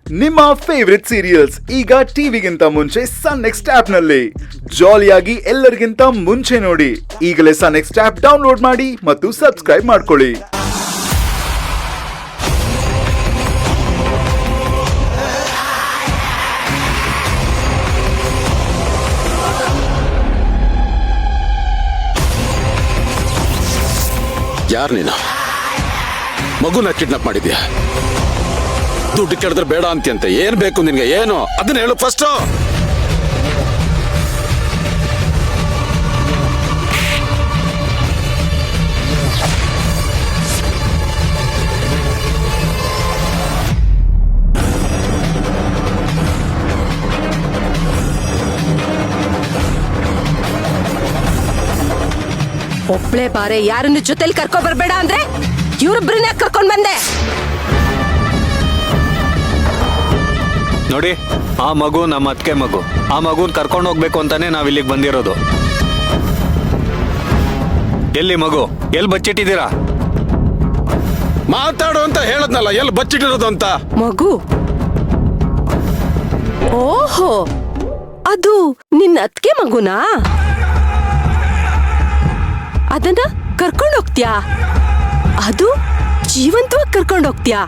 ನಿಮ್ಮ favourite serials ಈಗ ಟಿವಿಗಿಂತ ಮುಂಚೆ ಸನ್ ನೆಕ್ಸ್ಟ್ ಆಪ್ ನಲ್ಲಿ ಜಾಲಿಯಾಗಿ ಎಲ್ಲರಿಗಿಂತ ಮುಂಚೆ ನೋಡಿ. ಈಗಲೇ ಸನ್ ನೆಕ್ಸ್ಟ್ ಆಪ್ ಡೌನ್ಲೋಡ್ ಮಾಡಿ ಮತ್ತು ಸಬ್ಸ್ಕ್ರೈಬ್ ಮಾಡ್ಕೊಳ್ಳಿ. ಯಾರು ನೀನು? ಮಗುನ ಕಿಡ್ನಾಪ್ ಮಾಡಿದ್ಯಾ? ದುಡ್ಡು ಕೇಳಿದ್ರೆ ಬೇಡ ಅಂತ್ಯಂತೆ. ಏನ್ ಬೇಕು ನಿನ್ಗೆ? ಏನು ಅದನ್ನ ಹೇಳು ಫಸ್ಟ್. ಒಬ್ಳೆ ಬಾರೆ, ಯಾರನ್ನು ಜೊತೆಲಿ ಕರ್ಕೊ ಬರ್ಬೇಡ ಅಂದ್ರೆ ಇವ್ರೊಬ್ಬರನ್ನ ಕರ್ಕೊಂಡ್ ಬಂದೆ. ನೋಡಿ, ಆ ಮಗು ನಮ್ಮ ಅತ್ತಿಗೆ ಮಗು. ಆ ಮಗುನ್ ಕರ್ಕೊಂಡು ಹೋಗ್ಬೇಕು ಅಂತಾನೆ ನಾವ್ ಇಲ್ಲಿಗೆ ಬಂದಿರೋದು. ಎಲ್ಲಿ ಮಗು? ಎಲ್ಲಿ ಬಚ್ಚಿಟ್ಟಿದ್ದೀರಾ? ಮಾತಾಡು ಅಂತ ಹೇಳದ್ನಲ್ಲ, ಎಲ್ಲಿ ಬಚ್ಚಿಟ್ಟಿರೋದು ಅಂತ. ಮಗು? ಓಹೋ, ಅದು ನಿನ್ನ ಅತ್ತಿಗೆ ಮಗುನಾ? ಅದನ್ನ ಕರ್ಕೊಂಡು ಹೋಗ್ತ್ಯಾ? ಅದು ಜೀವಂತವಾಗಿ ಕರ್ಕೊಂಡು ಹೋಗ್ತ್ಯಾ?